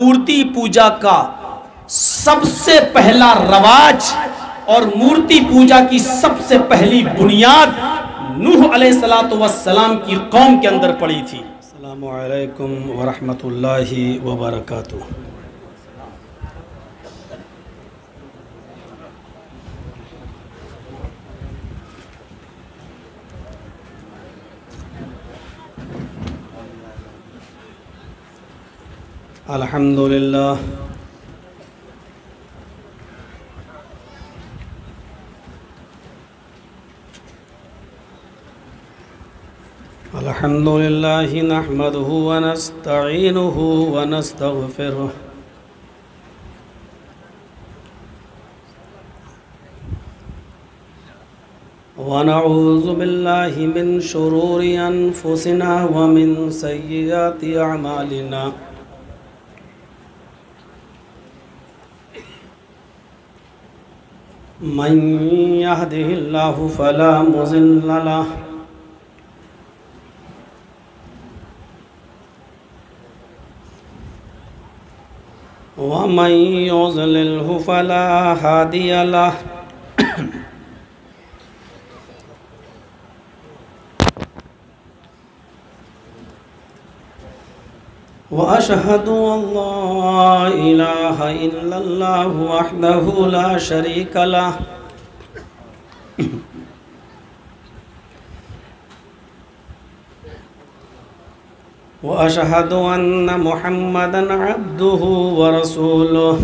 مورتی پوجا کا سب سے پہلا رواج اور مورتی پوجا کی سب سے پہلی بنیاد نوح علیہ السلام کی قوم کے اندر پڑی تھی۔ السلام علیکم ورحمۃ اللہ وبرکاتہ۔ الحمدللہ الحمدللہ نحمده ونستعینه ونستغفره ونعوذ باللہ من شرور انفسنا ومن سیئات اعمالنا من يهده الله فلا مضل له ومن يضلله فلا هادي له وأشهد أن لا إله إلا الله وحده لا شريك له وأشهد أن محمدًا عبده ورسوله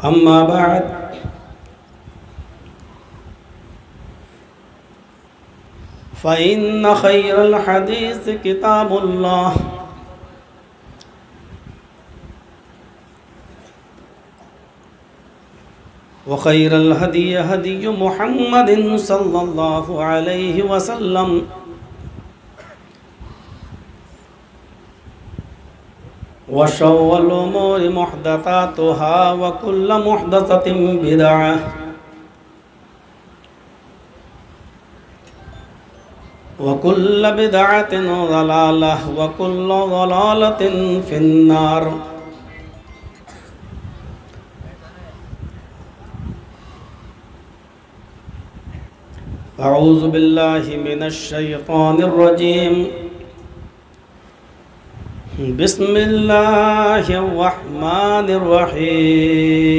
أما بعد فإن خير الحديث كتاب الله وخير الهدي هدي محمد صلى الله عليه وسلم وشر الأمور محدثاتها وكل محدثة بدعة وكل بدعة ضلالة وكل ضلالة في النار أعوذ بالله من الشيطان الرجيم بسم الله الرحمن الرحيم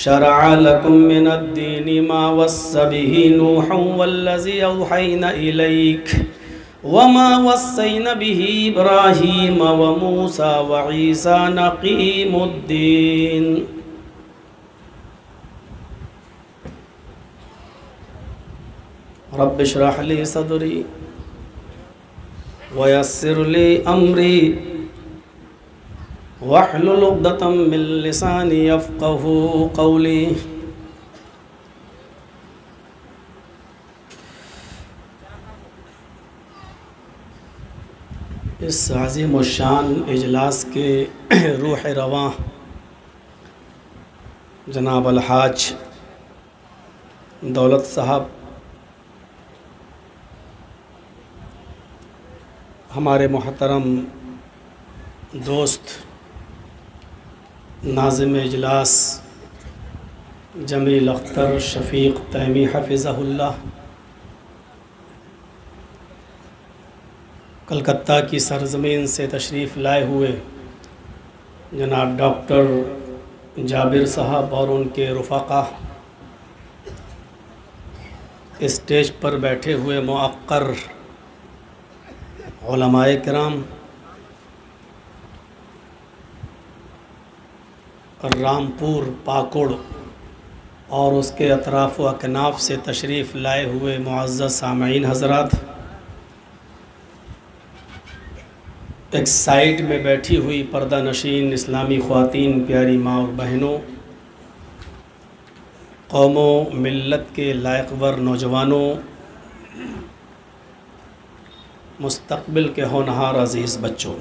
شرع لكم من الدين ما وصى به نوحا والذي أوحينا إليك وما وصينا به إبراهيم وموسى وعيسى نقيم الدين رب اشرح لي صدري ويسر لي أمري واحلل عقدة من لساني يفقهوا قولي اس عظیم الشان اجلاس کے روح رواں جناب الحاج دولت صاحب، ہمارے محترم دوست ناظم اجلاس جمیل اختر شفیق تیمی حفظہ اللہ، کلکتہ کی سرزمین سے تشریف لائے ہوئے جناب ڈاکٹر جابر صاحب اور ان کے رفقا، اسٹیج پر بیٹھے ہوئے موقر علماء کرام، رامپور پاکڑ اور اس کے اطراف و اکناف سے تشریف لائے ہوئے معزز سامعین حضرات، ایک سائیڈ میں بیٹھی ہوئی پردہ نشین اسلامی خواتین، پیاری ماں اور بہنوں، قوم و ملت کے لائق ور نوجوانوں، مستقبل کے ہونہار عزیز بچوں،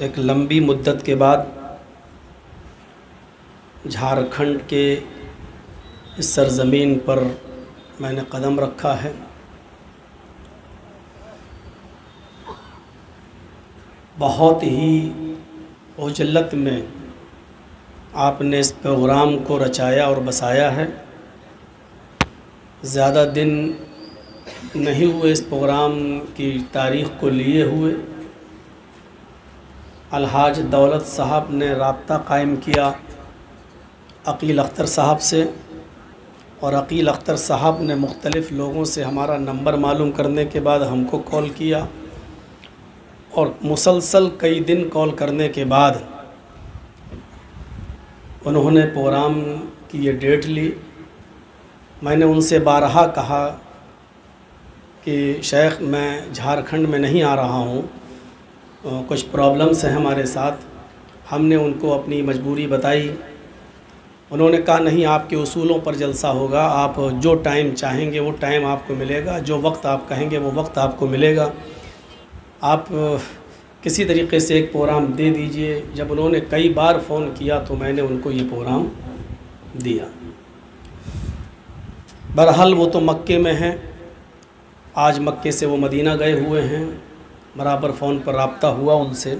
ایک لمبی مدت کے بعد جھارکھنڈ کے اس سرزمین پر میں نے قدم رکھا ہے۔ بہت ہی عجلت میں آپ نے اس پروگرام کو رچایا اور بسایا ہے۔ زیادہ دن نہیں ہوئے اس پروگرام کی تاریخ کو لیے ہوئے۔ الحاج دولت صاحب نے رابطہ قائم کیا عقیل اختر صاحب سے، اور عقیل اختر صاحب نے مختلف لوگوں سے ہمارا نمبر معلوم کرنے کے بعد ہم کو کال کیا، اور مسلسل کئی دن کال کرنے کے بعد انہوں نے پروگرام کی یہ ڈیٹ لی۔ میں نے ان سے بارہا کہا کہ شیخ میں جھارکھنڈ میں نہیں آ رہا ہوں، کچھ پرابلمس ہیں ہمارے ساتھ۔ ہم نے ان کو اپنی مجبوری بتائی۔ انہوں نے کہا نہیں، آپ کے اصولوں پر جلسہ ہوگا، آپ جو ٹائم چاہیں گے وہ ٹائم آپ کو ملے گا، جو وقت آپ کہیں گے وہ وقت آپ کو ملے گا، آپ کسی طریقے سے ایک پروگرام دے دیجئے۔ جب انہوں نے کئی بار فون کیا تو میں نے ان کو یہ پروگرام دیا۔ بہرحال وہ تو مکے میں ہیں، آج مکے سے وہ مدینہ گئے ہوئے ہیں۔ برابر فون پر رابطہ ہوا ان سے،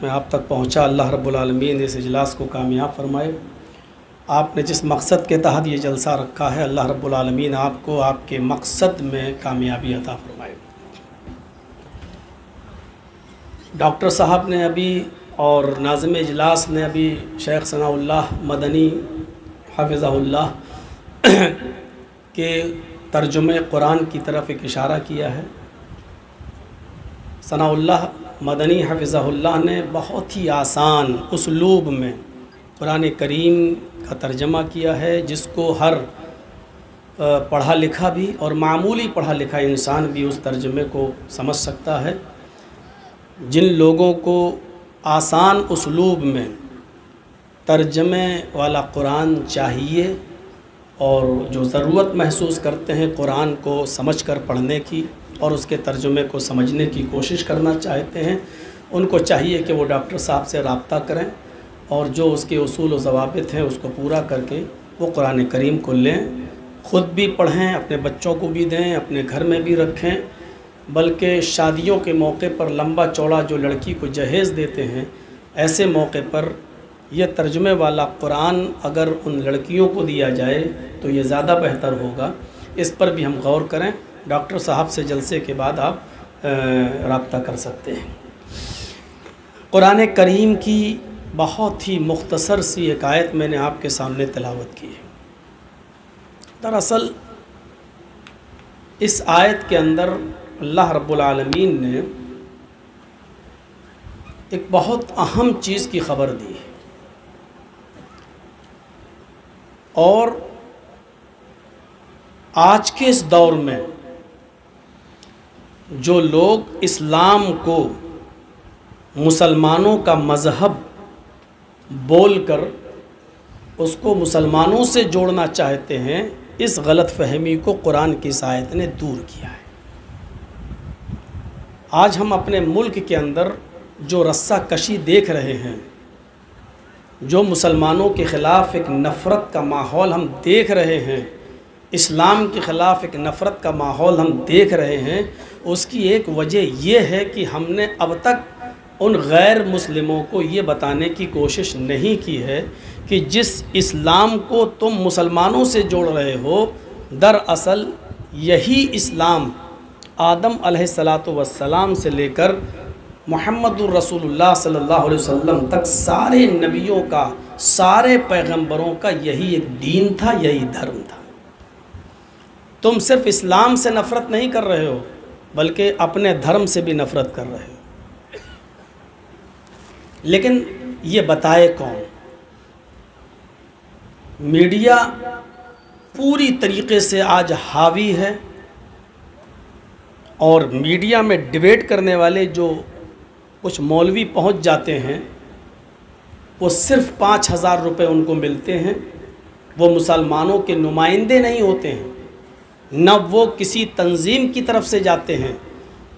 میں آپ تک پہنچا۔ اللہ رب العالمین اس اجلاس کو کامیاب فرمائے۔ آپ نے جس مقصد کے تحت یہ جلسہ رکھا ہے، اللہ رب العالمین آپ کو آپ کے مقصد میں کامیابی عطا فرمائے۔ ڈاکٹر صاحب نے ابھی اور ناظم اجلاس نے ابھی شیخ ثناء اللہ مدنی حفظہ اللہ کے ترجمہ قرآن کی طرف ایک اشارہ کیا ہے۔ ثناء اللہ مدنی حفظہ اللہ نے بہت ہی آسان اسلوب میں قرآن کریم کا ترجمہ کیا ہے، جس کو ہر پڑھا لکھا بھی اور معمولی پڑھا لکھا انسان بھی اس ترجمے کو سمجھ سکتا ہے۔ جن لوگوں کو آسان اسلوب میں ترجمے والا قرآن چاہیے اور جو ضرورت محسوس کرتے ہیں قرآن کو سمجھ کر پڑھنے کی اور اس کے ترجمے کو سمجھنے کی کوشش کرنا چاہتے ہیں، ان کو چاہیے کہ وہ ڈاکٹر صاحب سے رابطہ کریں اور جو اس کے اصول و ضوابط ہیں اس کو پورا کر کے وہ قرآن کریم کو لیں، خود بھی پڑھیں، اپنے بچوں کو بھی دیں، اپنے گھر میں بھی رکھیں، بلکہ شادیوں کے موقع پر لمبا چوڑا جو لڑکی کو جہیز دیتے ہیں، ایسے موقع پر یہ ترجمے والا قرآن اگر ان لڑکیوں کو دیا جائے تو یہ زیادہ بہتر ہوگا۔ اس پر بھی ہم غور کریں۔ ڈاکٹر صاحب سے جلسے کے بعد آپ رابطہ کر سکتے ہیں۔ قرآن کریم کی بہت ہی مختصر سی ایک آیت میں نے آپ کے سامنے تلاوت کی ہے۔ دراصل اس آیت کے اندر اللہ رب العالمین نے ایک بہت اہم چیز کی خبر دی ہے، اور آج کے اس دور میں جو لوگ اسلام کو مسلمانوں کا مذہب بول کر اس کو مسلمانوں سے جوڑنا چاہتے ہیں، اس غلط فہمی کو قرآن کی اس آیت نے دور کیا ہے۔ آج ہم اپنے ملک کے اندر جو رسہ کشی دیکھ رہے ہیں، جو مسلمانوں کے خلاف ایک نفرت کا ماحول ہم دیکھ رہے ہیں، اسلام کے خلاف ایک نفرت کا ماحول ہم دیکھ رہے ہیں، اس کی ایک وجہ یہ ہے کہ ہم نے اب تک ان غیر مسلموں کو یہ بتانے کی کوشش نہیں کی ہے کہ جس اسلام کو تم مسلمانوں سے جوڑ رہے ہو، دراصل یہی اسلام آدم علیہ السلام سے لے کر محمد الرسول اللہ صلی اللہ علیہ وسلم تک سارے نبیوں کا، سارے پیغمبروں کا یہی ایک دین تھا، یہی دھرم تھا۔ تم صرف اسلام سے نفرت نہیں کر رہے ہو بلکہ اپنے دھرم سے بھی نفرت کر رہے ہو۔ لیکن یہ بتائے کون؟ میڈیا پوری طریقے سے آج حاوی ہے، اور میڈیا میں ڈیبیٹ کرنے والے جو کچھ مولوی پہنچ جاتے ہیں، وہ صرف 5,000 روپے ان کو ملتے ہیں، وہ مسلمانوں کے نمائندے نہیں ہوتے ہیں، نہ وہ کسی تنظیم کی طرف سے جاتے ہیں،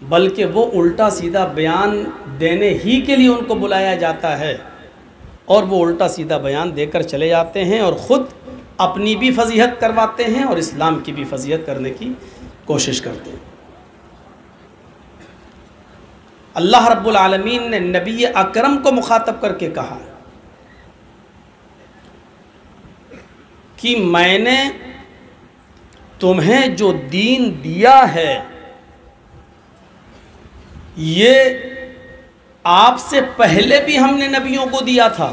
بلکہ وہ الٹا سیدھا بیان دینے ہی کے لیے ان کو بلایا جاتا ہے، اور وہ الٹا سیدھا بیان دے کر چلے جاتے ہیں اور خود اپنی بھی فضیحت کرواتے ہیں اور اسلام کی بھی فضیحت کرنے کی کوشش کرتے ہیں۔ اللہ رب العالمین نے نبی اکرم کو مخاطب کر کے کہا کہ میں نے تمہیں جو دین دیا ہے یہ آپ سے پہلے بھی ہم نے نبیوں کو دیا تھا،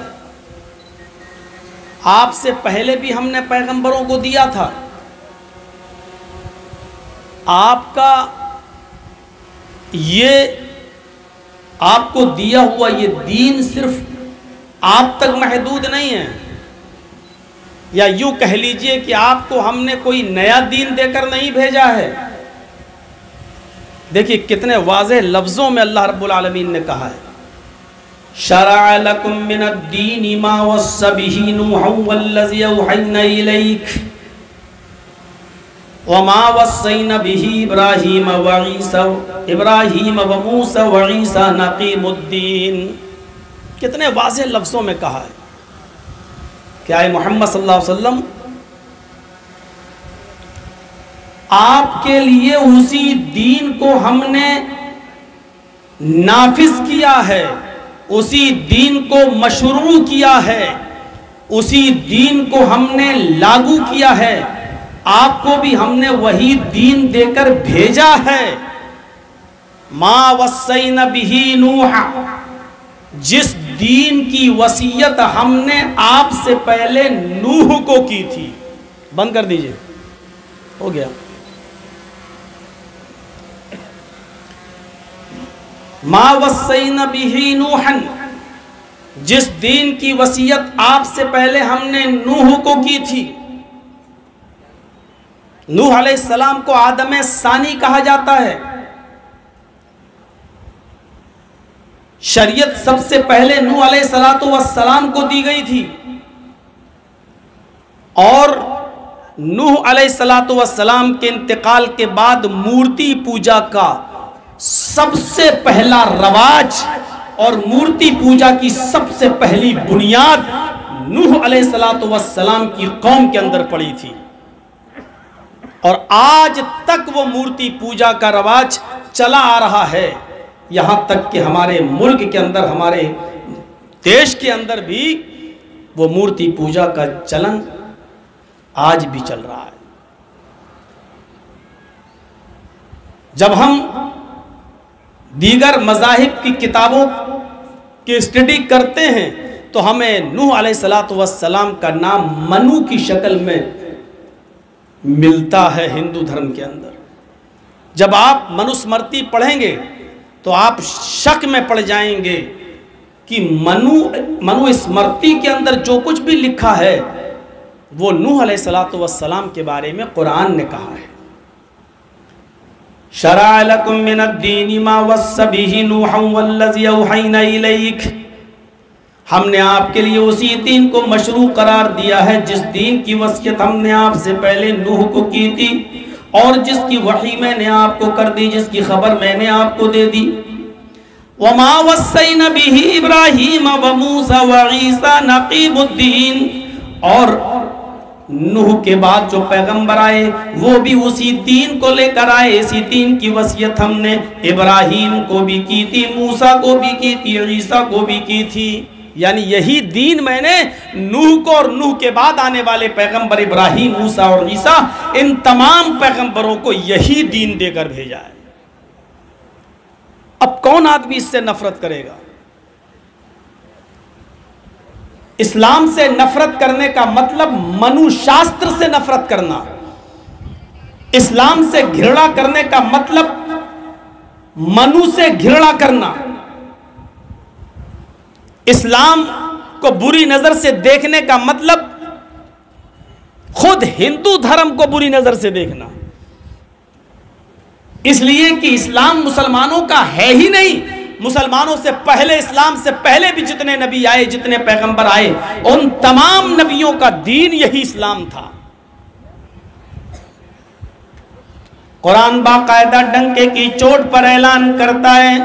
آپ سے پہلے بھی ہم نے پیغمبروں کو دیا تھا۔ آپ کا یہ آپ کو دیا ہوا یہ دین صرف آپ تک محدود نہیں ہے، یا یوں کہہ لیجئے کہ آپ کو ہم نے کوئی نیا دین دے کر نہیں بھیجا ہے۔ دیکھیے کتنے واضح لفظوں میں اللہ رب العالمین نے کہا ہے، شرع لکم من الدین ما وصى به نوحا والذی اوحینا الیک وما وصینا به ابراہیم وموسیٰ وعیسیٰ نقیم الدین۔ کتنے واضح لفظوں میں کہا ہے کہ اے محمد صلی اللہ علیہ وسلم آپ کے لیے اسی دین کو ہم نے نافذ کیا ہے، اسی دین کو مشروع کیا ہے، اسی دین کو ہم نے لاگو کیا ہے، آپ کو بھی ہم نے وہی دین دے کر بھیجا ہے۔ ما وصینا بہ نوحا، جس دین کی وصیت ہم نے آپ سے پہلے نوح کو کی تھی۔ بند کر دیجئے، ہو گیا۔ ما وصینا بہ نوحا، جس دین کی وصیت آپ سے پہلے ہم نے نوح کو کی تھی۔ نوح علیہ السلام کو آدم ثانی کہا جاتا ہے۔ شریعت سب سے پہلے نوح علیہ السلام کو دی گئی تھی، اور نوح علیہ السلام کے انتقال کے بعد مورتی پوجا کا سب سے پہلا رواج اور مورتی پوجا کی سب سے پہلی بنیاد نوح علیہ السلام کی قوم کے اندر پڑی تھی، اور آج تک وہ مورتی پوجا کا رواج چلا آ رہا ہے، یہاں تک کہ ہمارے ملک کے اندر، ہمارے دیش کے اندر بھی وہ مورتی پوجا کا چلن آج بھی چل رہا ہے۔ جب ہم دیگر مذاہب کی کتابوں کی اسٹڈی کرتے ہیں تو ہمیں نوح علیہ السلام کا نام منو کی شکل میں ملتا ہے ہندو دھرم کے اندر۔ جب آپ منوسمرتی پڑھیں گے تو آپ شک میں پڑ جائیں گے کہ منو اسمرتی کے اندر جو کچھ بھی لکھا ہے وہ نوح علیہ السلام کے بارے میں قرآن نے کہا ہے۔ شرع لکم من الدین ما وصى به نوحا والذی اوحینا الیک، ہم نے آپ کے لیے اسی دین کو مشروع قرار دیا ہے جس دین کی وصیت ہم نے آپ سے پہلے نوح کو کی تھی، اور جس کی وحی میں نے آپ کو کر دی، جس کی خبر میں نے آپ کو دے دی۔ وما وصینا بہ ابراہیم وموسیٰ وعیسیٰ نقیم الدین، اور نوح کے بعد جو پیغمبر آئے وہ بھی اسی دین کو لے کر آئے۔ اسی دین کی وصیت ہم نے ابراہیم کو بھی کی تھی، موسیٰ کو بھی کی تھی، عیسیٰ کو بھی کی تھی، یعنی یہی دین میں نے نوح کو اور نوح کے بعد آنے والے پیغمبر ابراہیم، موسیٰ اور عیسیٰ، ان تمام پیغمبروں کو یہی دین دے کر بھیجا ہے۔ اب کون آدمی اس سے نفرت کرے گا؟ اسلام سے نفرت کرنے کا مطلب منو شاستر سے نفرت کرنا، اسلام سے گھرڑا کرنے کا مطلب منو سے گھرڑا کرنا، اسلام کو بری نظر سے دیکھنے کا مطلب خود ہندو دھرم کو بری نظر سے دیکھنا، اس لیے کہ اسلام مسلمانوں کا ہے ہی نہیں۔ مسلمانوں سے پہلے، اسلام سے پہلے بھی جتنے نبی آئے، جتنے پیغمبر آئے، ان تمام نبیوں کا دین یہی اسلام تھا۔ قرآن باقاعدہ ڈنکے کی چوٹ پر اعلان کرتا ہے،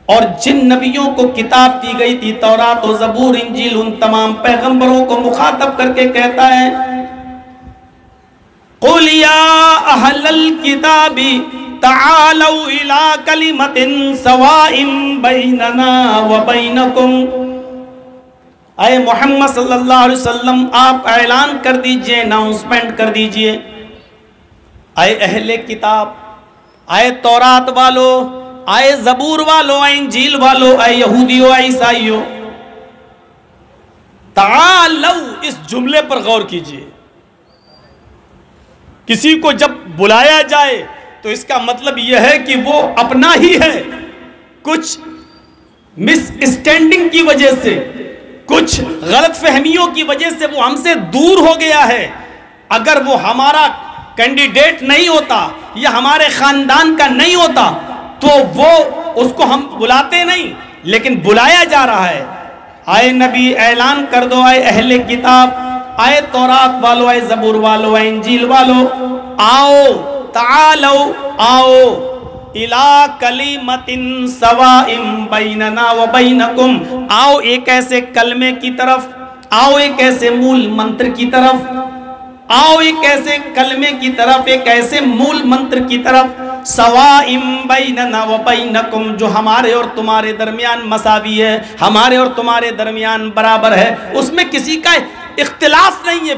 اور جن نبیوں کو کتاب دی گئی تھی تورات و زبور انجیل، ان تمام پیغمبروں کو مخاطب کر کے کہتا ہے قُلْ يَا أَهْلَ الْكِتَابِ تَعَالَوْا إِلَىٰ كَلِمَةٍ سَوَاءٍ بَيْنَنَا وَبَيْنَكُمْ۔ اے محمد صلی اللہ علیہ وسلم آپ اعلان کر دیجئے، اناؤنسمنٹ کر دیجئے، اے اہل کتاب، اے تورات والو، اے زبور والو، اے انجیل والو، اے یہودیو، اے عیسائیو، تعالو، اس جملے پر غور کیجئے۔ کسی کو جب بلایا جائے تو اس کا مطلب یہ ہے کہ وہ اپنا ہی ہے، کچھ مس اسٹینڈنگ کی وجہ سے، کچھ غلط فہمیوں کی وجہ سے وہ ہم سے دور ہو گیا ہے۔ اگر وہ ہمارا کینڈیڈیٹ نہیں ہوتا یا ہمارے خاندان کا نہیں ہوتا تو وہ اس کو ہم بلاتے نہیں، لیکن بلایا جا رہا ہے۔ اے نبی اعلان کر دو، اے اہل کتاب، اے تورات والو، اے زبور والو، اے انجیل والو، آؤ، تعالو، آؤ، اِلَىٰ كَلِمَةٍ سَوَاءٍ بَيْنَنَا وَبَيْنَكُمْ، آؤ ایک ایسے کلمے کی طرف، آؤ ایک ایسے مول منتر کی طرف، آؤ ایک ایسے کلمے کی طرف، ایک ایسے مول منتر کی طرف، سَوَاءٍ بَيْنَنَا وَبَيْنَكُمْ، جو ہمارے اور تمہارے درمیان مساوی ہے، ہمارے اور تمہارے درمیان برابر ہے، اس میں کسی کا اختلاف نہیں ہے،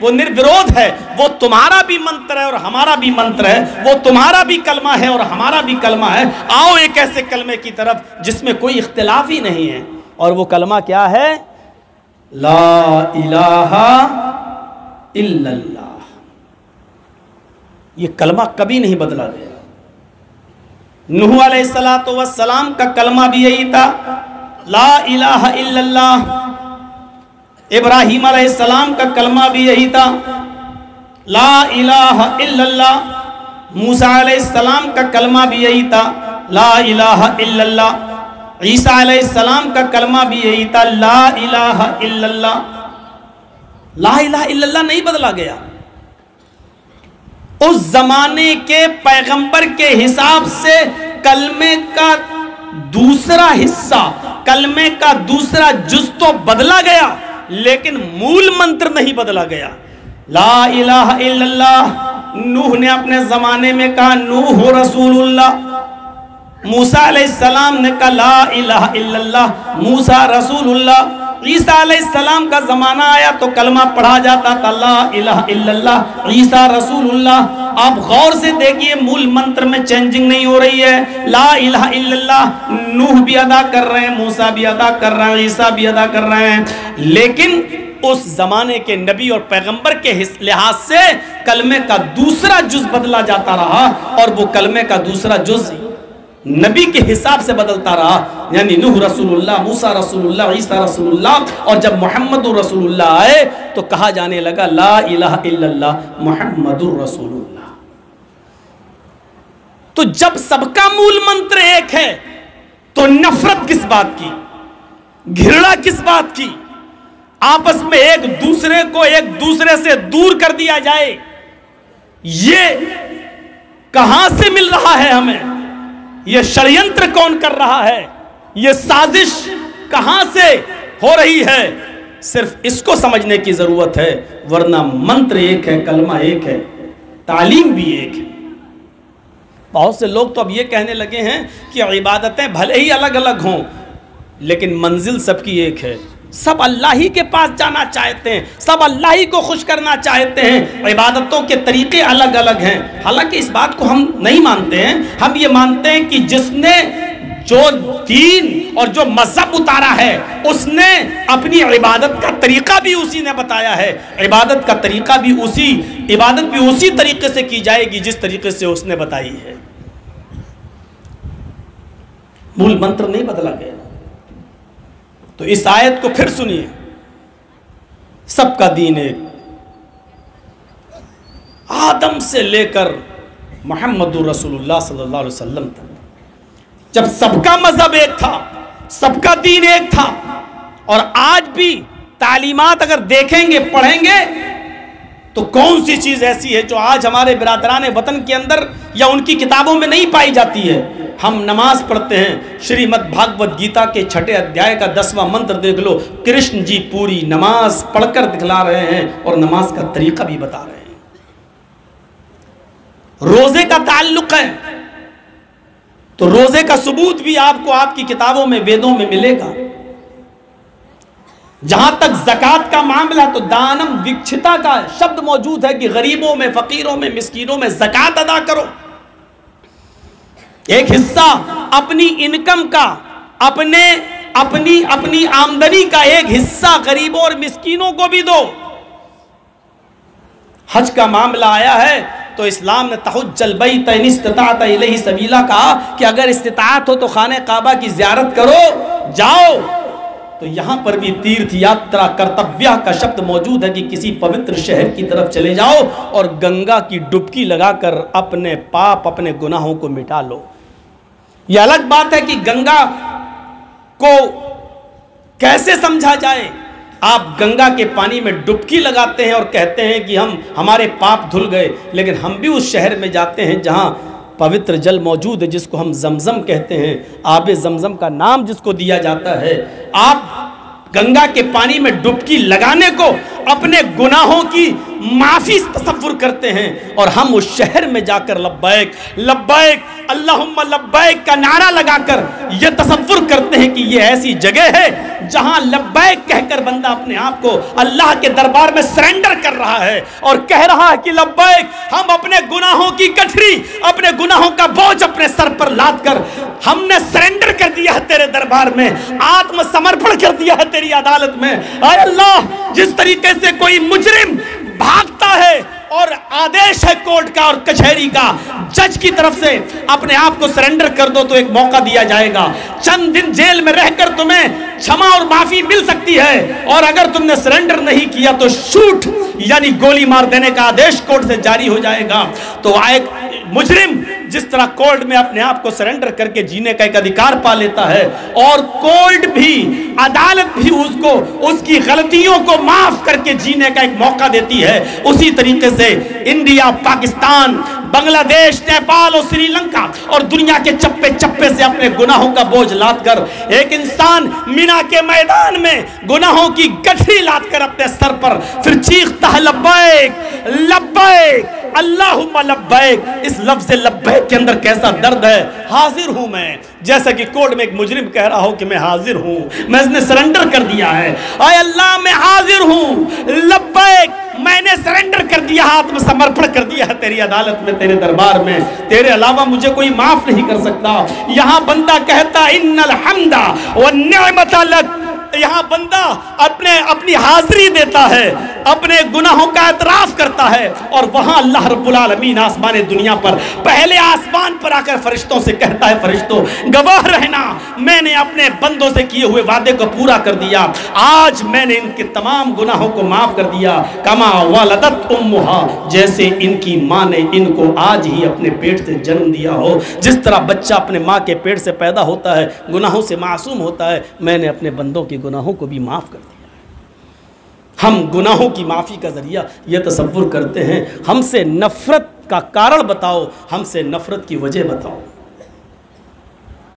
وہ نروود ہے، وہ تمہارا بھی منتر ہے اور ہمارا بھی منتر ہے، وہ تمہارا بھی کلمہ ہے اور ہمارا بھی کلمہ ہے۔ آؤ ایک ایسے کلمے کی طرف جس میں کوئی اختلاف ہی نہیں ہے، اور وہ کلمہ کیا ہے؟ لا الہ الا اللہ۔ یہ کلمہ کبھی نہیں بدلا گیا۔ نوح علیہ السلام کا کلمہ بھی یہی تھا، لا الہ الا اللہ۔ ابراہیم علیہ السلام کا کلمہ بھی یہی تھا، لا الہ الا اللہ۔ موسیٰ علیہ السلام کا کلمہ بھی یہی تھا، لا الہ الا اللہ۔ عیسیٰ علیہ السلام کا کلمہ بھی یہی تھا، لا الہ الا اللہ۔ لا الہ الا اللہ نہیں بدلا گیا۔ اس زمانے کے پیغمبر کے حساب سے کلمے کا دوسرا حصہ، کلمے کا دوسرا جز تو بدلا گیا، لیکن مول منتر نہیں بدلا گیا۔ لا الہ الا اللہ نوح نے اپنے زمانے میں کہا نوح رسول اللہ، موسیٰ علیہ السلام نے کہا لا الہ الا اللہ موسیٰ رسول اللہ۔ عیسیٰ علیہ السلام کا زمانہ آیا تو کلمہ پڑھا جاتا تھا لا الہ الا اللہ عیسیٰ رسول اللہ۔ آپ غور سے دیکھیے مول منتر میں چینجنگ نہیں ہو رہی ہے، لا الہ الا اللہ نوح بھی ادا کر رہے ہیں، موسیٰ بھی ادا کر رہے ہیں، عیسیٰ بھی ادا کر رہے ہیں، لیکن اس زمانے کے نبی اور پیغمبر کے لحاظ سے کلمے کا دوسرا جز بدلا جاتا رہا، اور وہ کلمے کا دوسرا جز نبی کے حساب سے بدلتا رہا، یعنی نوح رسول اللہ، موسیٰ رسول اللہ، عیسیٰ رسول اللہ، اور جب محمد رسول اللہ آئے تو کہا جانے لگا لا الہ الا اللہ محمد رسول اللہ۔ تو جب سب کا مول منتر ایک ہے تو نفرت کس بات کی، گھرڑا کس بات کی، آپس میں ایک دوسرے کو ایک دوسرے سے دور کر دیا جائے، یہ کہاں سے مل رہا ہے ہمیں؟ یہ شڑینتر کون کر رہا ہے؟ یہ سازش کہاں سے ہو رہی ہے؟ صرف اس کو سمجھنے کی ضرورت ہے، ورنہ منتر ایک ہے، کلمہ ایک ہے، تعلیم بھی ایک ہے۔ بہت سے لوگ تو اب یہ کہنے لگے ہیں کہ عبادتیں بھلے ہی الگ الگ ہوں لیکن منزل سب کی ایک ہے، سب اللہ ہی کے پاس جانا چاہتے ہیں، سب اللہ ہی کو خوش کرنا چاہتے ہیں، عبادتوں کے طریقے الگ الگ ہیں۔ حالانکہ اس بات کو ہم نہیں مانتے ہیں، ہم یہ مانتے ہیں کہ جس نے جو دین اور جو مذہب اتارا ہے اس نے اپنی عبادت کا طریقہ بھی اسی نے بتایا ہے، عبادت کا طریقہ بھی عبادت بھی اسی طریقے سے کی جائے گی جس طریقے سے اس نے بتائی ہے۔ مول منتر نہیں بدلا گیا۔ تو اس آیت کو پھر سنیے، سب کا دین ایک، آدم سے لے کر محمد رسول اللہ صلی اللہ علیہ وسلم تک، جب سب کا مذہب ایک تھا، سب کا دین ایک تھا، اور آج بھی تعلیمات اگر دیکھیں گے پڑھیں گے تو کون سی چیز ایسی ہے جو آج ہمارے برادران وطن کے اندر یا ان کی کتابوں میں نہیں پائی جاتی ہے؟ ہم نماز پڑھتے ہیں، شریمد بھاگوت گیتا کے 6 ادھیائے کا 10واں منتر دیکھ لو، کرشن جی پوری نماز پڑھ کر دکھلا رہے ہیں اور نماز کا طریقہ بھی بتا رہے ہیں۔ روزے کا تعلق ہے تو روزے کا ثبوت بھی آپ کو آپ کی کتابوں میں، ویدوں میں ملے گا۔ جہاں تک زکوٰۃ کا معاملہ تو دانم وکچھتا کا شبد موجود ہے کہ غریبوں میں، فقیروں میں، مسکینوں میں زکوٰۃ ادا کرو۔ ایک حصہ اپنی انکم کا، اپنی آمدنی کا ایک حصہ غریبوں اور مسکینوں کو بھی دو۔ حج کا معاملہ آیا ہے تو اسلام نے تحج البیت ان استطعت الیہ سبیلا کہا کہ اگر استطاعت ہو تو خانہ کعبہ کی زیارت کرو، جاؤ۔ تو یہاں پر بھی تیرتھ یاترا کرتویہ کا شبد موجود ہے کہ کسی پوتر شہر کی طرف چلے جاؤ اور گنگا کی ڈبکی لگا کر اپنے پاپ، اپنے گناہوں کو مٹا لو۔ یہ الگ بات ہے کہ گنگا کو کیسے سمجھا جائے۔ آپ گنگا کے پانی میں ڈبکی لگاتے ہیں اور کہتے ہیں کہ ہمارے پاپ دھل گئے، لیکن ہم بھی اس شہر میں جاتے ہیں جہاں پوتر جل موجود ہے، جس کو ہم زمزم کہتے ہیں، آب زمزم کا نام جس کو دیا جاتا ہے۔ آپ گنگا کے پانی میں ڈبکی لگانے کو اپنے گناہوں کی معافی تصور کرتے ہیں، اور ہم اس شہر میں جا کر لبیک لبیک اللہم لبیک کا نعرہ لگا کر یہ تصور کرتے ہیں کہ یہ ایسی جگہ ہے جہاں لبیک کہہ کر بندہ اپنے آپ کو اللہ کے دربار میں سرنڈر کر رہا ہے اور کہہ رہا ہے کہ لبیک، ہم اپنے گناہوں کی گٹھری، اپنے گناہوں کا بوجھ اپنے سر پر لاد کر ہم نے سرنڈر کر دیا ہے تیرے دربار میں، آتم سمرپن کر دیا ہے تیری عدالت میں۔ اے اللہ، جس طریقے سے کوئی مجرم بھاگتا ہے اور آدیش ہے کورٹ کا اور کچہری کا، جج کی طرف سے اپنے آپ کو سرنڈر کر دو تو ایک موقع دیا جائے گا، چند دن جیل میں رہ کر تمہیں چھما اور معافی مل سکتی ہے، اور اگر تم نے سرنڈر نہیں کیا تو شوٹ یعنی گولی مار دینے کا آدیش کورٹ سے جاری ہو جائے گا۔ تو ایک مجرم جس طرح کورٹ میں اپنے آپ کو سرنڈر کر کے جینے کا ایک ادھیکار پا لیتا ہے، اور کورٹ بھی، عدالت بھی اس کو اس کی غلطیوں کو معاف کر کے جینے کا ایک موقع دیتی ہے، اسی طریقے سے انڈیا، پاکستان، بنگلہ دیش، نیپال اور سری لنکا اور دنیا کے چپے چپے سے اپنے گناہوں کا بوجھ لاد کر ایک انسان مینا کے میدان میں گناہوں کی گٹھری لاد کر اپنے سر پر پھر چیختا ہے لبیک لبیک اللہم لبیک۔ اس لفظ لبیک کے اندر کیسا درد ہے، حاضر ہوں میں، جیسا کہ کورٹ میں ایک مجرم کہہ رہا ہو کہ میں حاضر ہوں، میں اس نے سرنڈر کر دیا ہے، اے اللہ میں حاضر ہوں، لبیک، میں نے سرنڈر کر دیا، آتم سمرپن کر دیا ہے تیری عدالت میں، تیرے دربار میں، تیرے علاوہ مجھے کوئی معاف نہیں کر سکتا۔ یہاں بندہ کہتا ان الحمد والنعمت لک، یہاں بندہ اپنی حاضری دیتا ہے، اپنے گناہوں کا اعتراف کرتا ہے، اور وہاں اللہ رب العالمین آسمان دنیا پر پہلے آسمان پر آ کر فرشتوں سے کہتا ہے، فرشتوں گواہ رہنا، میں نے اپنے بندوں سے کیے ہوئے وعدے کو پورا کر دیا، آج میں نے ان کے تمام گناہوں کو معاف کر دیا، کما ولدت امہا، جیسے ان کی ماں نے ان کو آج ہی اپنے پیٹ سے جنم دیا ہو، جس طرح بچہ اپنے ماں کے پیٹ سے پیدا ہوتا ہے، گناہوں سے معصوم ہوتا ہے، میں نے اپنے بندوں کی گناہوں کو بھی معاف کر دیا۔ ہم گناہوں کی معافی کا ذریعہ یہ تصور کرتے ہیں، ہم سے نفرت کا کارن بتاؤ، ہم سے نفرت کی وجہ بتاؤ۔